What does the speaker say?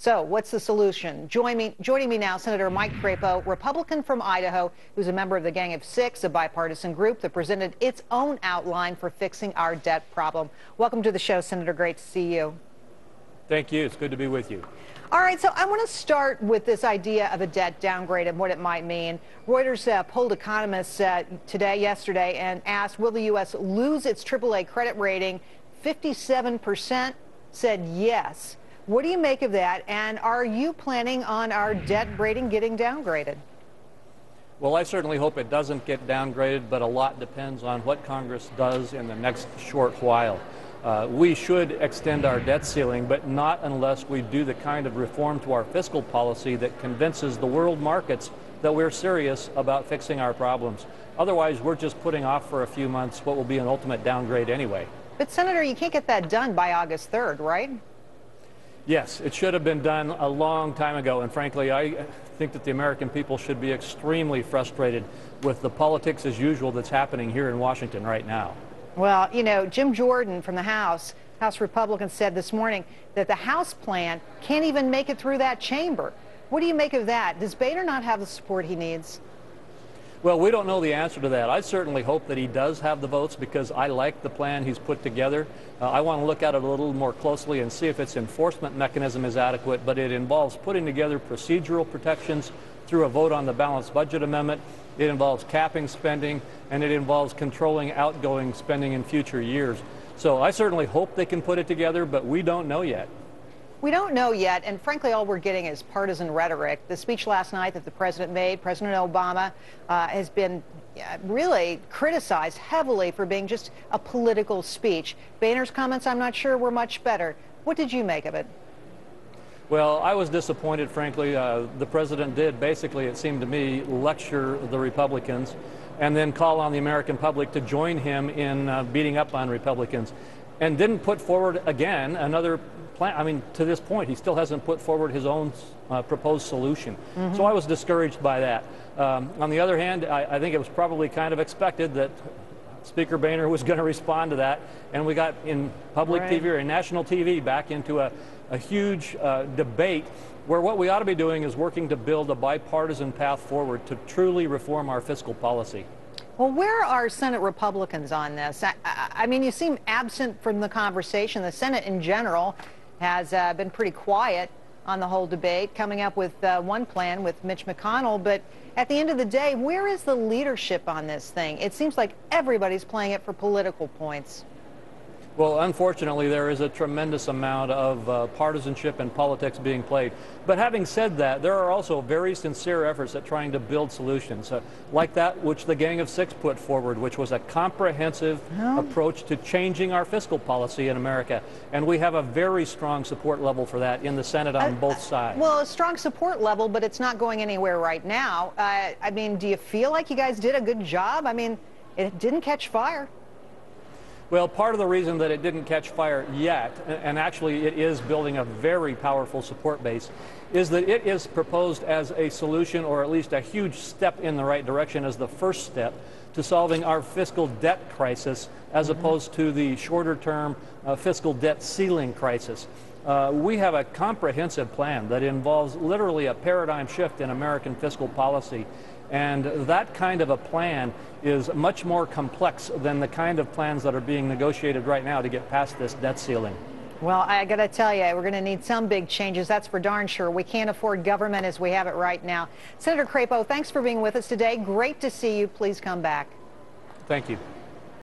So what's the solution? Joining me now, Senator Mike Crapo, Republican from Idaho, who's a member of the Gang of Six, a bipartisan group that presented its own outline for fixing our debt problem. Welcome to the show, Senator. Great to see you. Thank you. It's good to be with you. All right, so I want to start with this idea of a debt downgrade and what it might mean. Reuters polled economists yesterday, and asked, will the U.S. lose its AAA credit rating? 57% said yes. What do you make of that? And are you planning on our debt rating getting downgraded? Well, I certainly hope it doesn't get downgraded, but a lot depends on what Congress does in the next short while. We should extend our debt ceiling, but not unless we do the kind of reform to our fiscal policy that convinces the world markets that we're serious about fixing our problems. Otherwise, we're just putting off for a few months what will be an ultimate downgrade anyway. But, Senator, you can't get that done by August 3rd, right? Yes, it should have been done a long time ago, and frankly, I think that the American people should be extremely frustrated with the politics as usual that's happening here in Washington right now. Well, you know, Jim Jordan from the House Republicans said this morning that the House plan can't even make it through that chamber. What do you make of that? Does Boehner not have the support he needs? Well, we don't know the answer to that. I certainly hope that he does have the votes because I like the plan he's put together. I want to look at it a little more closely and see if its enforcement mechanism is adequate, but it involves putting together procedural protections through a vote on the balanced budget amendment. It involves capping spending, and it involves controlling outgoing spending in future years. So I certainly hope they can put it together, but we don't know yet. We don't know yet, and frankly, all we're getting is partisan rhetoric. The speech last night that the president made, President Obama, has been really criticized heavily for being just a political speech. Boehner's comments, I'm not sure, were much better. What did you make of it? Well, I was disappointed, frankly. The president did basically, it seemed to me, lecture the Republicans and then call on the American public to join him in beating up on Republicans, and didn't put forward again another plan. I mean, to this point, he still hasn't put forward his own proposed solution. So I was discouraged by that. On the other hand, I think it was probably kind of expected that Speaker Boehner was going to respond to that, and we got in public TV or in national TV back into a huge debate where what we ought to be doing is working to build a bipartisan path forward to truly reform our fiscal policy. Well, where are Senate Republicans on this? I mean, you seem absent from the conversation. The Senate in general has been pretty quiet on the whole debate, coming up with one plan with Mitch McConnell. But at the end of the day, where is the leadership on this thing? It seems like everybody's playing it for political points. Well, unfortunately, there is a tremendous amount of partisanship and politics being played. But having said that, there are also very sincere efforts at trying to build solutions, like that which the Gang of Six put forward, which was a comprehensive approach to changing our fiscal policy in America. And we have a very strong support level for that in the Senate on both sides. Well, a strong support level, but it's not going anywhere right now. I mean, do you feel like you guys did a good job? I mean, it didn't catch fire. Well, part of the reason that it didn't catch fire yet, and actually it is building a very powerful support base, is that it is proposed as a solution, or at least a huge step in the right direction as the first step to solving our fiscal debt crisis, as opposed to the shorter-term fiscal debt ceiling crisis. We have a comprehensive plan that involves literally a paradigm shift in American fiscal policy. And that kind of a plan is much more complex than the kind of plans that are being negotiated right now to get past this debt ceiling. Well, I got to tell you, we're going to need some big changes. That's for darn sure. We can't afford government as we have it right now. Senator Crapo, thanks for being with us today. Great to see you. Please come back. Thank you.